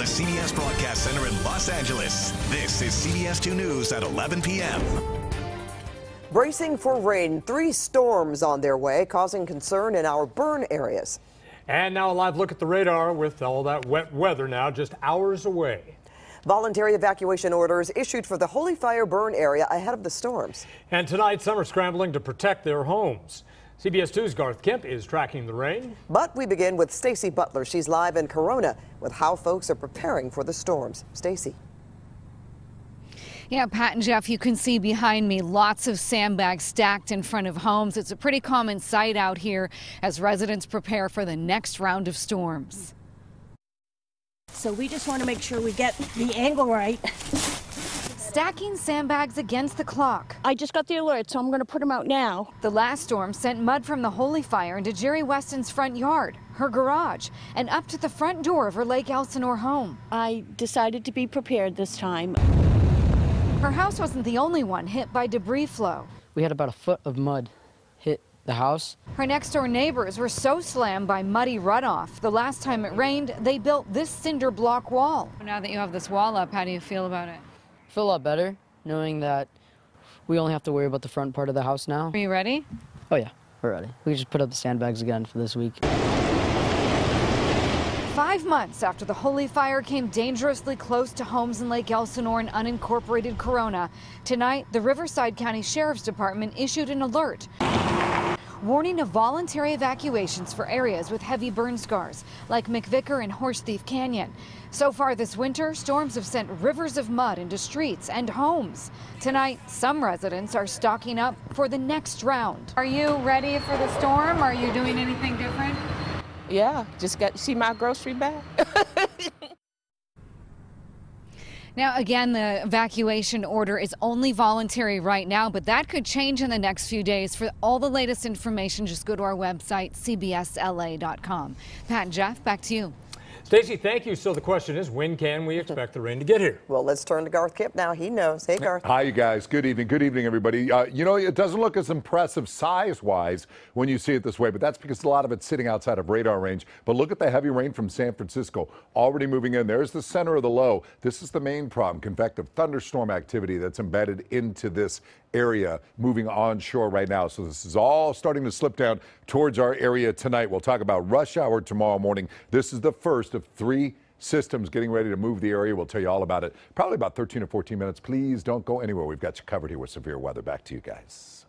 the CBS Broadcast Center in Los Angeles, this is CBS 2 News at 11 p.m. Bracing for rain, 3 storms on their way, causing concern in our burn areas. And now a live look at the radar with all that wet weather now just hours away. Voluntary evacuation orders issued for the Holy Fire burn area ahead of the storms. And tonight, some are scrambling to protect their homes. CBS 2's Garth Kemp is tracking the rain. But we begin with Stacy Butler. She's live in Corona with how folks are preparing for the storms. Stacy. Yeah, Pat and Jeff, you can see behind me lots of sandbags stacked in front of homes. It's a pretty common sight out here as residents prepare for the next round of storms. So we just want to make sure we get the angle right. Stacking sandbags against the clock. I just got the alert, so I'm going to put them out now. The last storm sent mud from the Holy Fire into Jerry Weston's front yard, her garage, and up to the front door of her Lake Elsinore home. I decided to be prepared this time. Her house wasn't the only one hit by debris flow. We had about a foot of mud hit the house. Her next-door neighbors were so slammed by muddy runoff. The last time it rained, they built this cinder block wall. Now that you have this wall up, how do you feel about it? I feel a lot better knowing that we only have to worry about the front part of the house now. Are you ready? Oh yeah, we're ready. We just put up the sandbags again for this week. 5 months after the Holy Fire came dangerously close to homes in Lake Elsinore and unincorporated Corona, tonight the Riverside County Sheriff's Department issued an alert warning of voluntary evacuations for areas with heavy burn scars like McVicker and Horse Thief Canyon. So far this winter, storms have sent rivers of mud into streets and homes. Tonight, some residents are stocking up for the next round. Are you ready for the storm? Are you doing anything different? Yeah, just got to see my grocery bag. Now, again, the evacuation order is only voluntary right now, but that could change in the next few days. For all the latest information, just go to our website, cbsla.com. Pat and Jeff, back to you. Stacey, thank you. So the question is, when can we expect the rain to get here? Well, let's turn to Garth Kemp now. He knows. Hey, Garth. Hi, you guys. Good evening. Good evening, everybody. You know, it doesn't look as impressive size-wise when you see it this way, but that's because a lot of it's sitting outside of radar range. But look at the heavy rain from San Francisco already moving in. There's the center of the low. This is the main problem, convective thunderstorm activity that's embedded into this area moving onshore right now. So this is all starting to slip down towards our area tonight. We'll talk about rush hour tomorrow morning. This is the first of 3 systems getting ready to move the area. We'll tell you all about it. Probably about 13 or 14 minutes. Please don't go anywhere. We've got you covered here with severe weather. Back to you guys.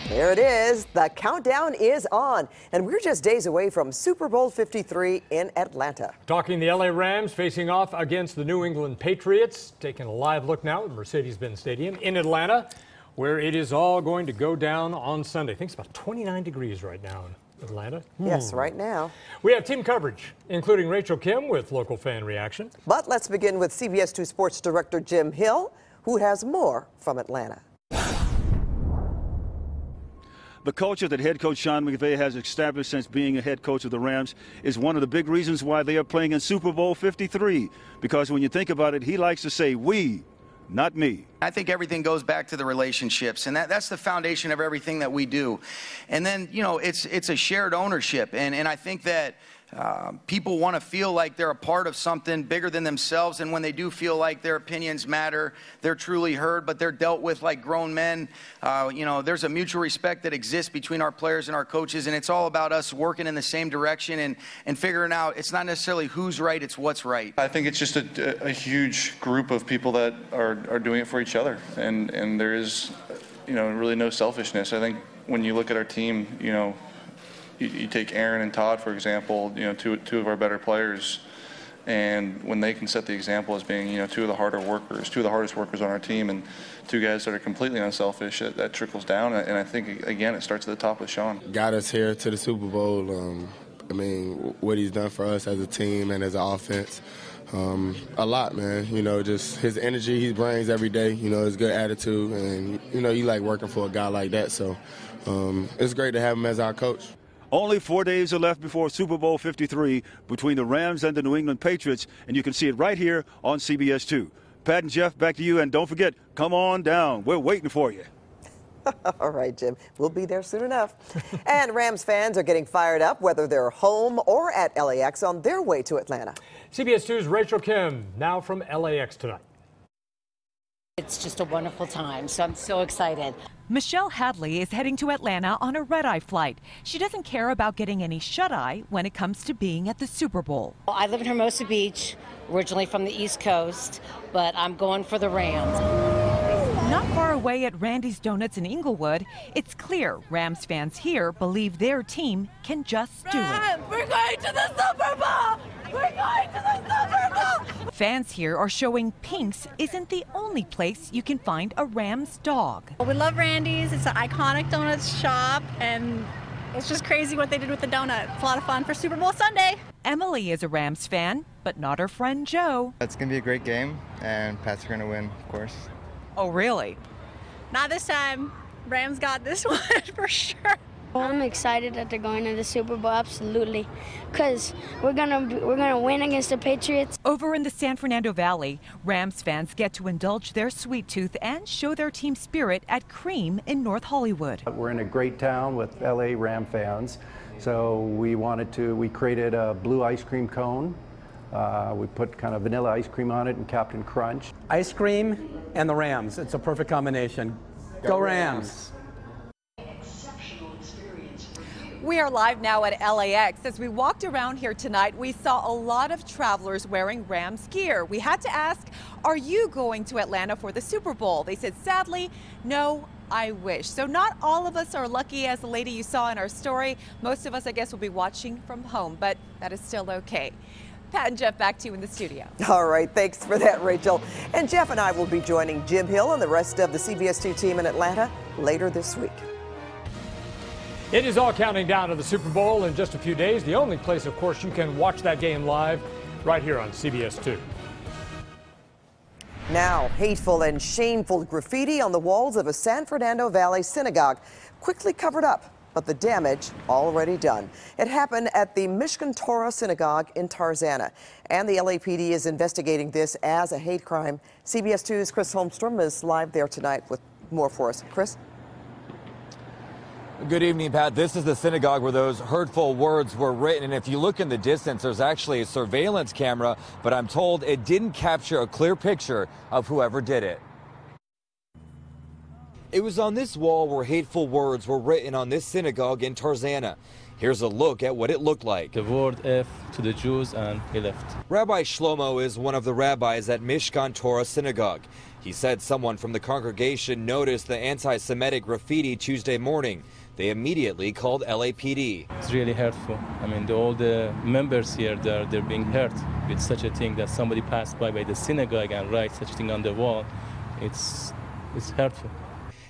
There it is. The countdown is on, and we're just days away from Super Bowl 53 in Atlanta. Talking the LA Rams facing off against the New England Patriots. Taking a live look now at Mercedes-Benz Stadium in Atlanta, where it is all going to go down on Sunday. I think it's about 29 degrees right now in Atlanta. Yes, right now. We have team coverage, including Rachel Kim with local fan reaction. But let's begin with CBS 2 Sports Director Jim Hill, who has more from Atlanta. The culture that head coach Sean McVay has established since being a head coach of the Rams is one of the big reasons why they are playing in Super Bowl 53. Because when you think about it, he likes to say we, not me. I think everything goes back to the relationships, and that's the foundation of everything that we do. And then, you know, it's a shared ownership, and I think that people want to feel like they're a part of something bigger than themselves, and when they do feel like their opinions matter, they're truly heard, but they're dealt with like grown men. You know, there's a mutual respect that exists between our players and our coaches, and it's all about us working in the same direction and figuring out it's not necessarily who's right, it's what's right. I think it's just a huge group of people that are doing it for each other, and there is, you know, really no selfishness. I think when you look at our team, you know, you take Aaron and Todd, for example, you know, two of our better players, and when they can set the example as being, you know, two of the hardest workers on our team, and 2 guys that are completely unselfish, that trickles down. And I think, again, it starts at the top with Sean. Got us here to the Super Bowl. I mean, what he's done for us as a team and as an offense, a lot, man. You know, just his energy he brings every day, you know, his good attitude, and, you know, you like working for a guy like that. So it's great to have him as our coach. Only 4 days are left before Super Bowl 53 between the Rams and the New England Patriots, and you can see it right here on CBS 2. Pat and Jeff, back to you, and don't forget, come on down. We're waiting for you. All right, Jim. We'll be there soon enough. And Rams fans are getting fired up, whether they're home or at LAX on their way to Atlanta. CBS 2's Rachel Kim, now from LAX tonight. It's just a wonderful time, so I'm so excited. Michelle Hadley is heading to Atlanta on a red-eye flight. She doesn't care about getting any shut-eye when it comes to being at the Super Bowl. Well, I live in Hermosa Beach, originally from the East Coast, but I'm going for the Rams. Not far away at Randy's Donuts in Inglewood, it's clear Rams fans here believe their team can just do it. We're going to the Super Bowl! We're going to the Super Bowl! Fans here are showing Pink's isn't the only place you can find a Rams dog. We love Randy's. It's an iconic donuts shop, and it's just crazy what they did with the donut. It's a lot of fun for Super Bowl Sunday. Emily is a Rams fan, but not her friend Joe. It's going to be a great game, and Pats are going to win, of course. Oh, really? Not this time. Rams got this one for sure. I'm excited that they're going to the Super Bowl, absolutely, because we're gonna win against the Patriots. Over in the San Fernando Valley, Rams fans get to indulge their sweet tooth and show their team spirit at Cream in North Hollywood. We're in a great town with LA Ram fans, so we created a blue ice cream cone. We put kind of vanilla ice cream on it and Captain Crunch. Ice cream and the Rams. It's a perfect combination. Go Rams! We are live now at LAX. As we walked around here tonight, we saw a lot of travelers wearing Rams gear. We had to ask, are you going to Atlanta for the Super Bowl? They said, sadly, no, I wish. So not all of us are lucky as the lady you saw in our story. Most of us, I guess, will be watching from home, but that is still okay. Pat and Jeff, back to you in the studio. All right, thanks for that, Rachel. And Jeff and I will be joining Jim Hill and the rest of the CBS 2 team in Atlanta later this week. It is all counting down to the Super Bowl in just a few days. The only place, of course, you can watch that game live right here on CBS 2. Now, hateful and shameful graffiti on the walls of a San Fernando Valley synagogue quickly covered up, but the damage already done. It happened at the Michigan Torah Synagogue in Tarzana, and the LAPD is investigating this as a hate crime. CBS 2's Chris Holmstrom is live there tonight with more for us. Chris? Good evening, Pat. This is the synagogue where those hurtful words were written. And if you look in the distance, there's actually a surveillance camera, but I'm told it didn't capture a clear picture of whoever did it. It was on this wall where hateful words were written on this synagogue in Tarzana. Here's a look at what it looked like. The word F to the Jews, and he left. Rabbi Shlomo is one of the rabbis at Mishkan Torah Synagogue. He said someone from the congregation noticed the anti-Semitic graffiti Tuesday morning. They immediately called LAPD. It's really hurtful. I mean, all the members here, they're being hurt with such a thing that somebody passed by the synagogue and write such a thing on the wall. It's hurtful.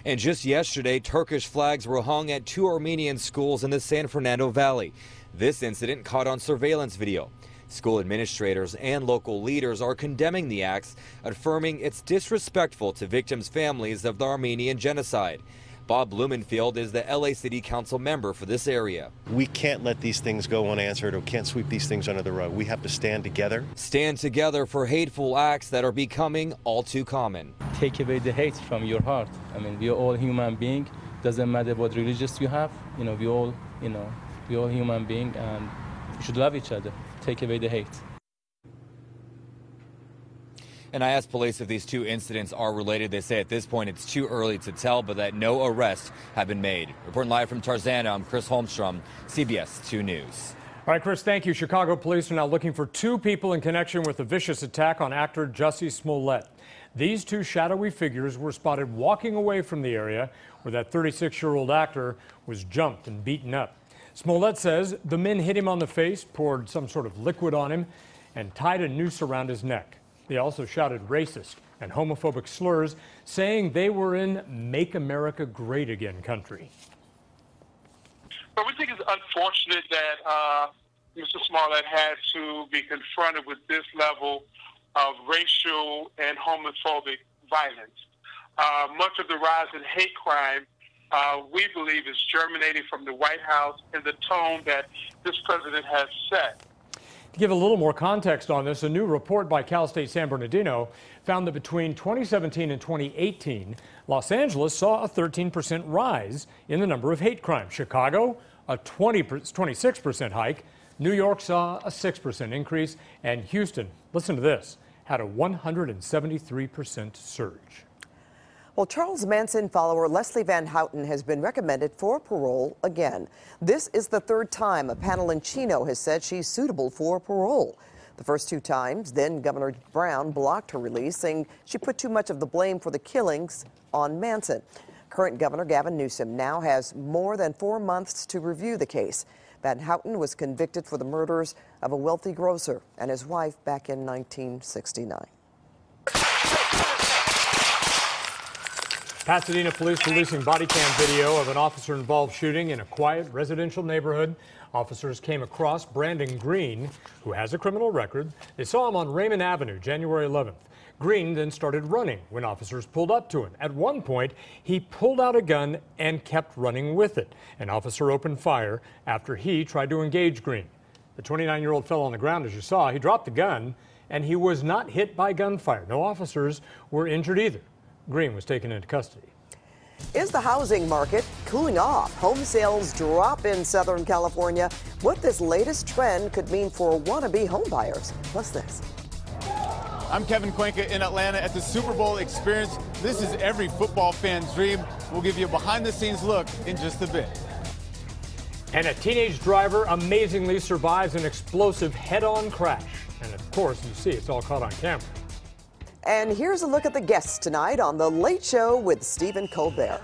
And just yesterday, Turkish flags were hung at 2 Armenian schools in the San Fernando Valley. This incident caught on surveillance video. School administrators and local leaders are condemning the acts, affirming it's disrespectful to victims' families of the Armenian genocide. Bob Blumenfield is the LA City Council member for this area. We can't let these things go unanswered or can't sweep these things under the rug. We have to stand together. Stand together for hateful acts that are becoming all too common. Take away the hate from your heart. I mean, we are all human beings. Doesn't matter what religious you have. We all human beings, and we should love each other. Take away the hate. And I asked police if these 2 incidents are related. They say at this point it's too early to tell, but that no arrests have been made. Reporting live from Tarzana, I'm Chris Holmstrom, CBS 2 News. All right, Chris, thank you. Chicago police are now looking for 2 people in connection with the vicious attack on actor Jussie Smollett. These 2 shadowy figures were spotted walking away from the area where that 36-year-old actor was jumped and beaten up. Smollett says the men hit him on the face, poured some sort of liquid on him, and tied a noose around his neck. They also shouted racist and homophobic slurs, saying they were in Make America Great Again country. But we think it's unfortunate that Mr. Smollett had to be confronted with this level of racial and homophobic violence. Much of the rise in hate crime, we believe, is germinating from the White House and the tone that this president has set. To give a little more context on this, a new report by Cal State San Bernardino found that between 2017 and 2018, Los Angeles saw a 13% rise in the number of hate crimes. Chicago, a 26% hike. New York saw a 6% increase. And Houston, listen to this, had a 173% surge. Well, Charles Manson follower Leslie Van Houten has been recommended for parole again. This is the third time a panel in Chino has said she's suitable for parole. The first two times, then Governor Brown blocked her release, saying she put too much of the blame for the killings on Manson. Current Governor Gavin Newsom now has more than 4 months to review the case. Van Houten was convicted for the murders of a wealthy grocer and his wife back in 1969. Pasadena police releasing body cam video of an officer-involved shooting in a quiet residential neighborhood. Officers came across Brandon Green, who has a criminal record. They saw him on Raymond Avenue, January 11th. Green then started running when officers pulled up to him. At one point, he pulled out a gun and kept running with it. An officer opened fire after he tried to engage Green. The 29-year-old fell on the ground, as you saw. He dropped the gun, and he was not hit by gunfire. No officers were injured either. Green was taken into custody. Is the housing market cooling off? Home sales drop in Southern California. What this latest trend could mean for wannabe homebuyers. Plus this. I'm Kevin Cuenca in Atlanta at the Super Bowl experience. This is every football fan's dream. We'll give you a behind-the-scenes look in just a bit. And a teenage driver amazingly survives an explosive head-on crash. And of course, you see it's all caught on camera. And here's a look at the guests tonight on The Late Show with Stephen Colbert.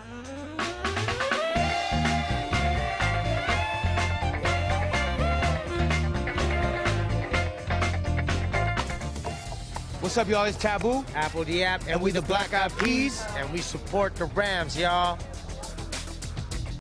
What's up, y'all? It's Taboo, Apple the App, and we the Black Eyed Peas, and we support the Rams, y'all.